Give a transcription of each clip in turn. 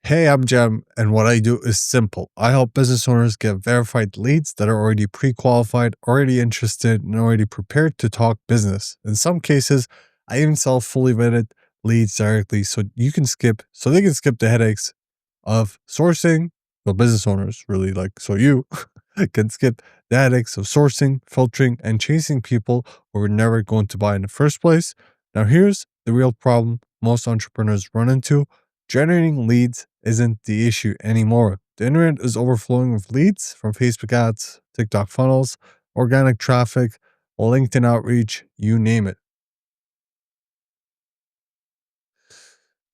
Hey, I'm Jem, and what I do is simple. I help business owners get verified leads that are already pre qualified, already interested, and already prepared to talk business. In some cases, I even sell fully vetted leads directly so they can skip the headaches of sourcing. Well, business owners really like, so you can skip the headaches of sourcing, filtering, and chasing people who were never going to buy in the first place. Now, here's the real problem most entrepreneurs run into. Generating leads isn't the issue anymore. The internet is overflowing with leads from Facebook ads, TikTok funnels, organic traffic, LinkedIn outreach, you name it.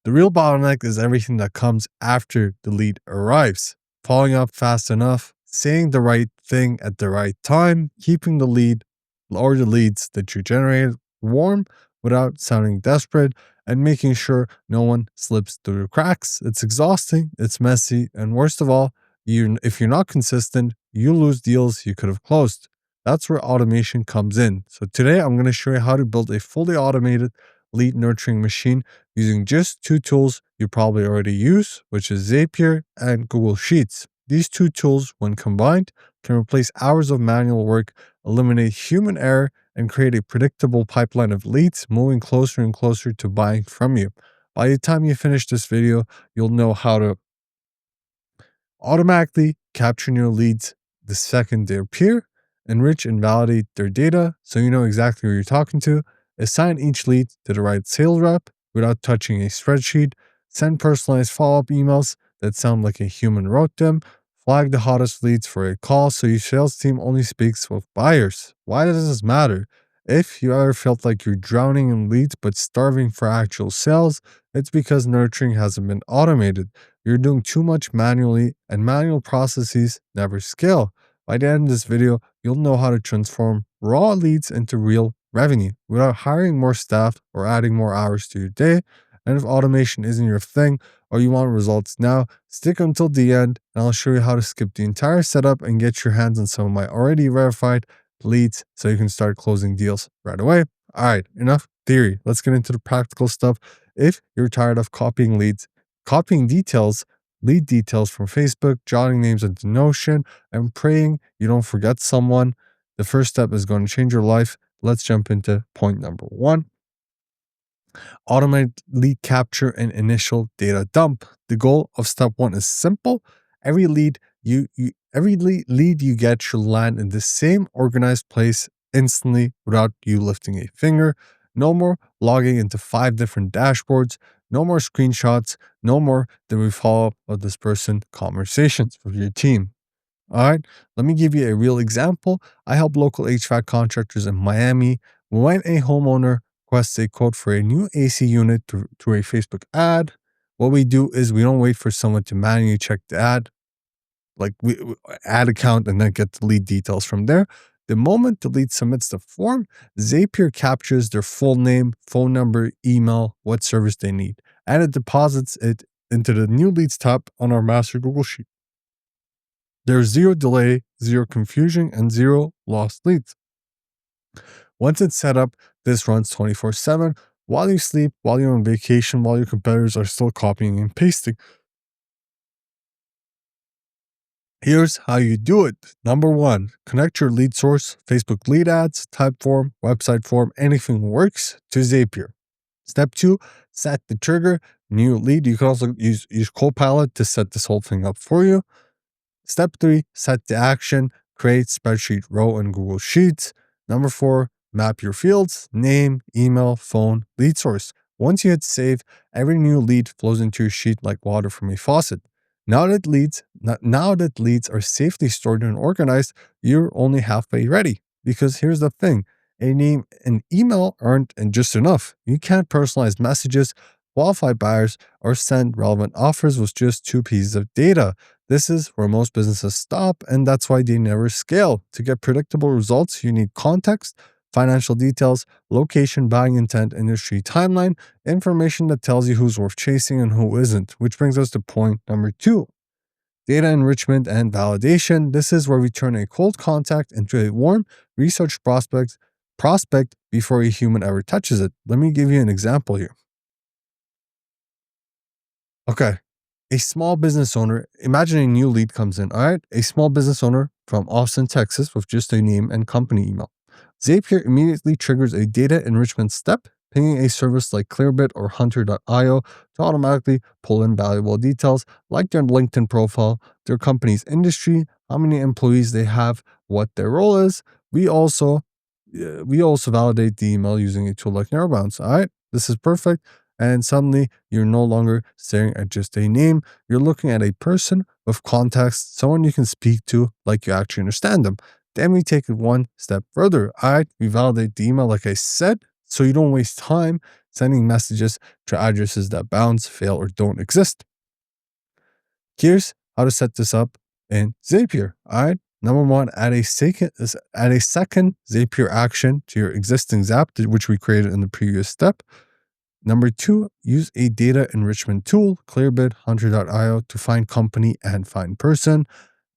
The real bottleneck is everything that comes after the lead arrives. Following up fast enough, saying the right thing at the right time, keeping the lead or the leads that you generate warm without sounding desperate, and making sure no one slips through the cracks. It's exhausting, it's messy, and worst of all, if you're not consistent, you lose deals you could have closed. That's where automation comes in. So today I'm going to show you how to build a fully automated lead nurturing machine using just two tools you probably already use, which is Zapier and Google Sheets. These two tools, when combined, can replace hours of manual work, eliminate human error, and create a predictable pipeline of leads moving closer and closer to buying from you. By the time you finish this video, you'll know how to automatically capture new leads the second they appear, enrich and validate their data so you know exactly who you're talking to, assign each lead to the right sales rep without touching a spreadsheet, send personalized follow up emails that sound like a human wrote them, flag the hottest leads for a call so your sales team only speaks with buyers. Why does this matter? If you ever felt like you're drowning in leads but starving for actual sales, it's because nurturing hasn't been automated. You're doing too much manually, and manual processes never scale. By the end of this video, you'll know how to transform raw leads into real revenue without hiring more staff or adding more hours to your day. And if automation isn't your thing or you want results now, stick until the end and I'll show you how to skip the entire setup and get your hands on some of my already verified leads so you can start closing deals right away. All right, enough theory. Let's get into the practical stuff. If you're tired of copying lead details from Facebook, jotting names into Notion, and praying you don't forget someone, the first step is going to change your life. Let's jump into point number one. Automate lead capture and initial data dump. The goal of step one is simple. Every lead you get should land in the same organized place instantly without you lifting a finger. No more logging into 5 different dashboards. No more screenshots. No more than we follow up with this person conversations with your team. All right, let me give you a real example. I help local HVAC contractors in Miami. When a homeowner requests a quote for a new AC unit through a Facebook ad, what we do is we don't wait for someone to manually check the ad, like we ad account and then get the lead details from there. The moment the lead submits the form, Zapier captures their full name, phone number, email, what service they need, and it deposits it into the new leads tab on our master Google Sheet. There's zero delay, zero confusion, and zero lost leads. Once it's set up, this runs 24/7 while you sleep, while you're on vacation, while your competitors are still copying and pasting. Here's how you do it. Number one, connect your lead source, Facebook lead ads, type form, website form, anything works, to Zapier. Step two, set the trigger, new lead. You can also use Copilot to set this whole thing up for you. Step three, set the action, create spreadsheet row in Google Sheets. Number four, map your fields, name, email, phone, lead source. Once you hit save, every new lead flows into your sheet like water from a faucet. Now that leads are safely stored and organized, you're only halfway ready. Because here's the thing, a name and email aren't just enough. You can't personalize messages, qualify buyers, or send relevant offers with just 2 pieces of data. This is where most businesses stop, and that's why they never scale. To get predictable results, you need context, financial details, location, buying intent, industry timeline, information that tells you who's worth chasing and who isn't. Which brings us to point number two, data enrichment and validation. This is where we turn a cold contact into a warm research prospect before a human ever touches it. Let me give you an example here. Okay. A small business owner, imagine a new lead comes in, all right? A small business owner from Austin, Texas, with just a name and company email. Zapier immediately triggers a data enrichment step, pinging a service like Clearbit or Hunter.io to automatically pull in valuable details like their LinkedIn profile, their company's industry, how many employees they have, what their role is. We also validate the email using a tool like Narrowbounds. All right, this is perfect. And suddenly you're no longer staring at just a name. You're looking at a person with context, someone you can speak to like you actually understand them. Then we take it one step further. All right, we validate the email, like I said, so you don't waste time sending messages to addresses that bounce, fail, or don't exist. Here's how to set this up in Zapier. All right. Number one, add a second Zapier action to your existing Zap, which we created in the previous step. Number two, use a data enrichment tool, Clearbit, Hunter.io, to find company and find person.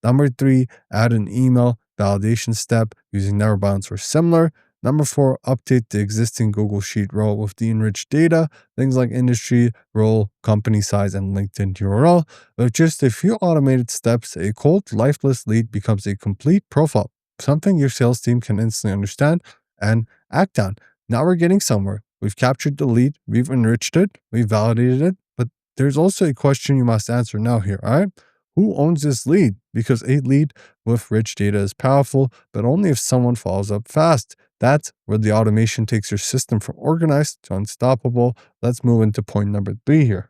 Number three, add an email validation step using Narrowbounds or similar. Number four, update the existing Google Sheet row with the enriched data, things like industry, role, company size, and LinkedIn URL. With just a few automated steps, a cold, lifeless lead becomes a complete profile, something your sales team can instantly understand and act on. Now we're getting somewhere. We've captured the lead, we've enriched it, we've validated it, but there's also a question you must answer now here, all right? Who owns this lead? Because a lead with rich data is powerful, but only if someone follows up fast. That's where the automation takes your system from organized to unstoppable. Let's move into point number 3 here.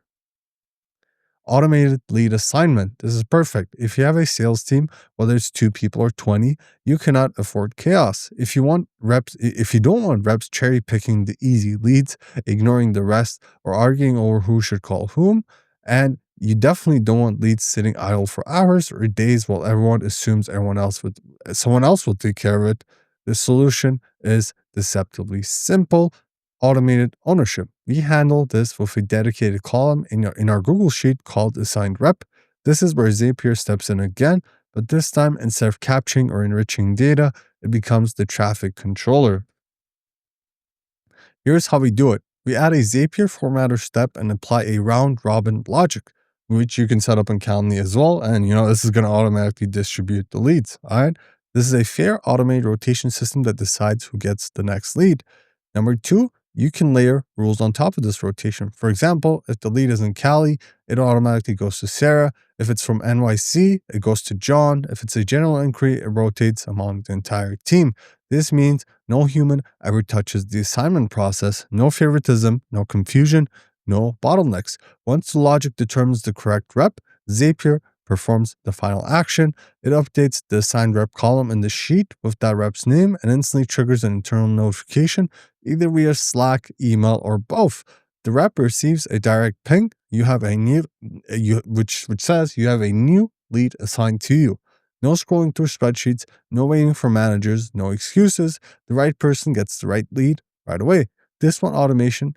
Automated lead assignment. This is perfect. If you have a sales team, whether it's 2 people or 20, you cannot afford chaos. If you don't want reps cherry picking the easy leads, ignoring the rest, or arguing over who should call whom, and you definitely don't want leads sitting idle for hours or days while everyone assumes someone else will take care of it. The solution is deceptively simple: automated ownership. We handle this with a dedicated column in our Google Sheet called assigned rep. This is where Zapier steps in again, but this time instead of capturing or enriching data, it becomes the traffic controller. Here's how we do it. We add a Zapier formatter step and apply a round robin logic, which you can set up in Calendly as well. And this is going to automatically distribute the leads. All right. This is a fair automated rotation system that decides who gets the next lead. Number two, you can layer rules on top of this rotation. For example, if the lead is in Cali, it automatically goes to Sarah. If it's from NYC, it goes to John. If it's a general inquiry, it rotates among the entire team. This means no human ever touches the assignment process, no favoritism, no confusion, no bottlenecks. Once the logic determines the correct rep, Zapier performs the final action. It updates the assigned rep column in the sheet with that rep's name and instantly triggers an internal notification, either via Slack, email, or both. The rep receives a direct ping. Which says you have a new lead assigned to you. No scrolling through spreadsheets, no waiting for managers, no excuses. The right person gets the right lead right away. This one automation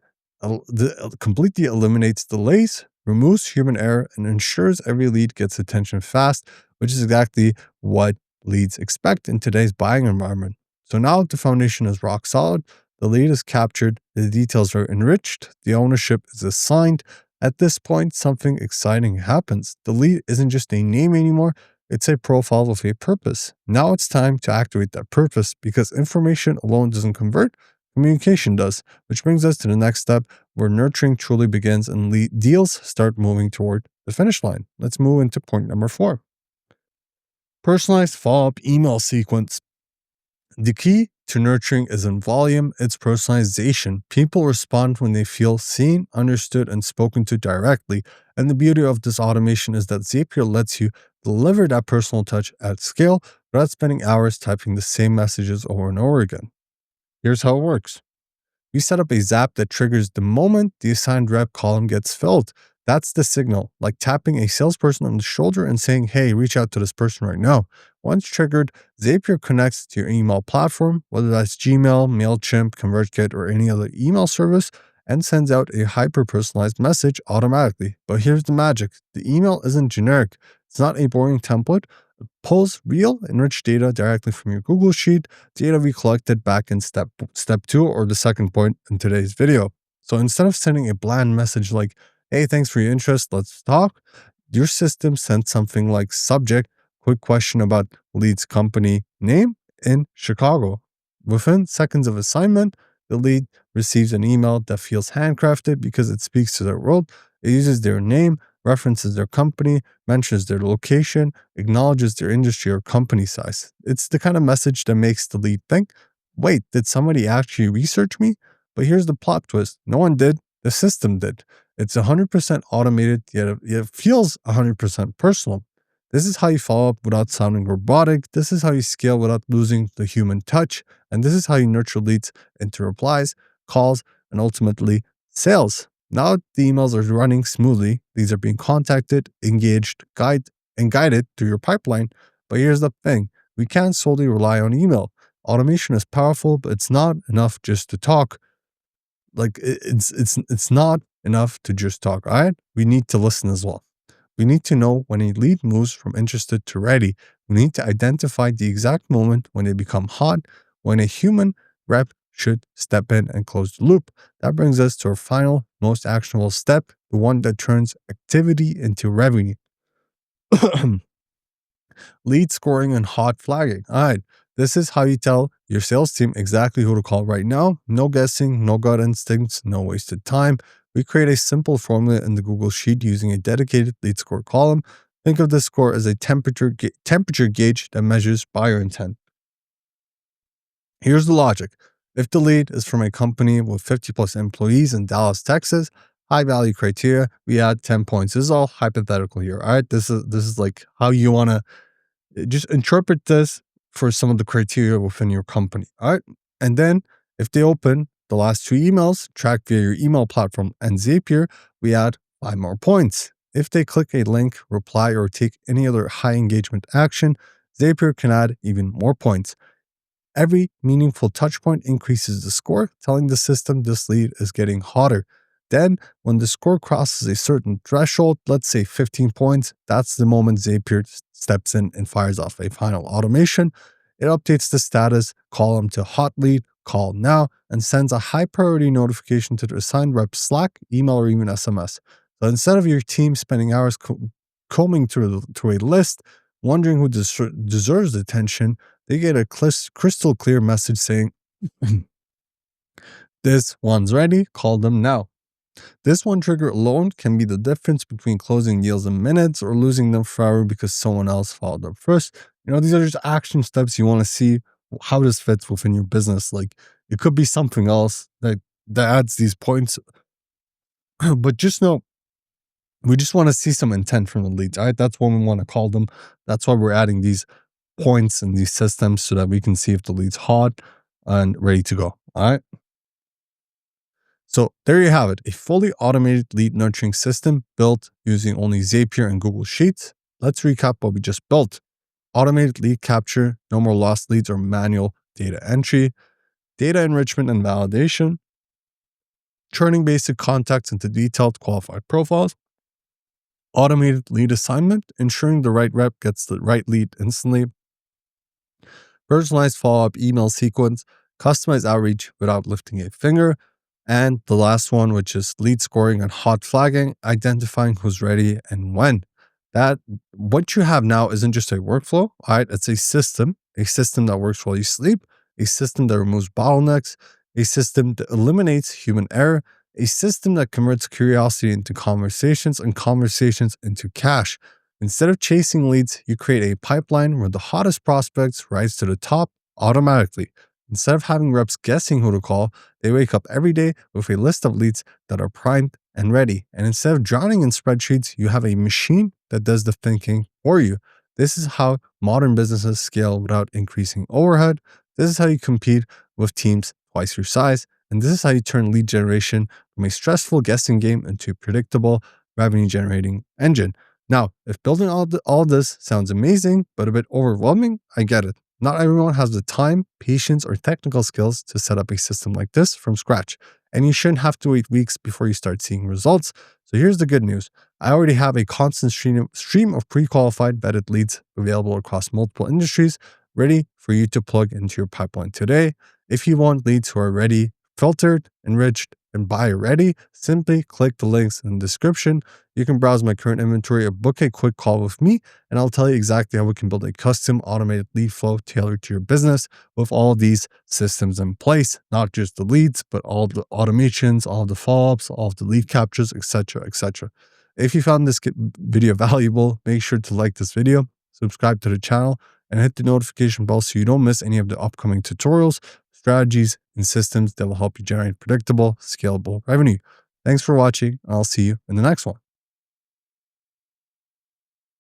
completely eliminates delays, removes human error, and ensures every lead gets attention fast, which is exactly what leads expect in today's buying environment. So now the foundation is rock solid. The lead is captured, the details are enriched, the ownership is assigned. At this point, something exciting happens. The lead isn't just a name anymore, it's a profile with a purpose. Now it's time to activate that purpose, because information alone doesn't convert, communication does, which brings us to the next step where nurturing truly begins and deals start moving toward the finish line. Let's move into point number 4. Personalized follow-up email sequence. The key to nurturing isn't volume, it's personalization. People respond when they feel seen, understood, and spoken to directly. And the beauty of this automation is that Zapier lets you deliver that personal touch at scale without spending hours typing the same messages over and over again. Here's how it works. We set up a Zap that triggers the moment the assigned rep column gets filled. That's the signal, like tapping a salesperson on the shoulder and saying, hey, reach out to this person right now. Once triggered, Zapier connects to your email platform, whether that's Gmail, MailChimp, ConvertKit, or any other email service, and sends out a hyper-personalized message automatically. But here's the magic. The email isn't generic. It's not a boring template. It pulls real, enriched data directly from your Google Sheet, data we collected back in step 2, or the second point in today's video. So instead of sending a bland message like, hey, thanks for your interest, let's talk, your system sends something like subject, quick question about lead's company name in Chicago. Within seconds of assignment, the lead receives an email that feels handcrafted because it speaks to their world. It uses their name, references their company, mentions their location, acknowledges their industry or company size. It's the kind of message that makes the lead think, wait, did somebody actually research me? But here's the plot twist. No one did. The system did. It's 100% automated, yet it feels 100% personal. This is how you follow up without sounding robotic. This is how you scale without losing the human touch. And this is how you nurture leads into replies, calls, and ultimately sales. Now the emails are running smoothly. These are being contacted, engaged, guided through your pipeline. But here's the thing. We can't solely rely on email. Automation is powerful, but it's not enough just to talk. It's not enough to just talk, all right? We need to listen as well. We need to know when a lead moves from interested to ready. We need to identify the exact moment when they become hot, when a human rep should step in and close the loop. That brings us to our final, most actionable step, the one that turns activity into revenue. Lead scoring and hot flagging. All right, this is how you tell your sales team exactly who to call right now. No guessing, no gut instincts, no wasted time. We create a simple formula in the Google Sheet using a dedicated lead score column. Think of this score as a temperature gauge that measures buyer intent. Here's the logic. If the lead is from a company with 50 plus employees in Dallas, Texas, high value criteria, we add 10 points. This is all hypothetical here. All right. This is like how you want to just interpret this for some of the criteria within your company. All right. And then if they open the last two emails tracked via your email platform and Zapier, we add 5 more points. If they click a link, reply, or take any other high engagement action, Zapier can add even more points. Every meaningful touchpoint increases the score, telling the system this lead is getting hotter. Then, when the score crosses a certain threshold, let's say 15 points, that's the moment Zapier steps in and fires off a final automation. It updates the status column to hot lead, call now, and sends a high priority notification to the assigned rep Slack, email, or even SMS. So instead of your team spending hours combing through a list, wondering who deserves the attention, they get a crystal clear message saying, this one's ready, call them now. This one trigger alone can be the difference between closing deals in minutes or losing them forever because someone else followed up first. These are just action steps you want to see how this fits within your business. Like it could be something else that adds these points, but just know we just want to see some intent from the leads. All right, that's what we want to call them. That's why we're adding these points in these systems so that we can see if the lead's hot and ready to go. All right. So there you have it, a fully automated lead nurturing system built using only Zapier and Google Sheets. Let's recap what we just built. Automated lead capture, no more lost leads or manual data entry, data enrichment and validation, turning basic contacts into detailed qualified profiles, automated lead assignment, ensuring the right rep gets the right lead instantly, personalized follow-up email sequence, customized outreach without lifting a finger, and the last one, which is lead scoring and hot flagging, identifying who's ready and when. That what you have now isn't just a workflow, all right? It's a system that works while you sleep, a system that removes bottlenecks, a system that eliminates human error, a system that converts curiosity into conversations and conversations into cash. Instead of chasing leads, you create a pipeline where the hottest prospects rise to the top automatically. Instead of having reps guessing who to call, they wake up every day with a list of leads that are primed and ready. And instead of drowning in spreadsheets, you have a machine that does the thinking for you. This is how modern businesses scale without increasing overhead. This is how you compete with teams twice your size. And this is how you turn lead generation from a stressful guessing game into a predictable revenue generating engine. Now, if building all this sounds amazing, but a bit overwhelming, I get it. Not everyone has the time, patience, or technical skills to set up a system like this from scratch, and you shouldn't have to wait weeks before you start seeing results. So here's the good news. I already have a constant stream of pre-qualified vetted leads available across multiple industries, ready for you to plug into your pipeline today. If you want leads who are ready, filtered, enriched, and buy ready, simply click the links in the description. You can browse my current inventory or book a quick call with me, and I'll tell you exactly how we can build a custom automated lead flow tailored to your business with all these systems in place, not just the leads, but all the automations, all the follow-ups, all the lead captures, etc., etc. If you found this video valuable, make sure to like this video, subscribe to the channel, and hit the notification bell so you don't miss any of the upcoming tutorials, strategies, and systems that will help you generate predictable, scalable revenue. Thanks for watching, and I'll see you in the next one.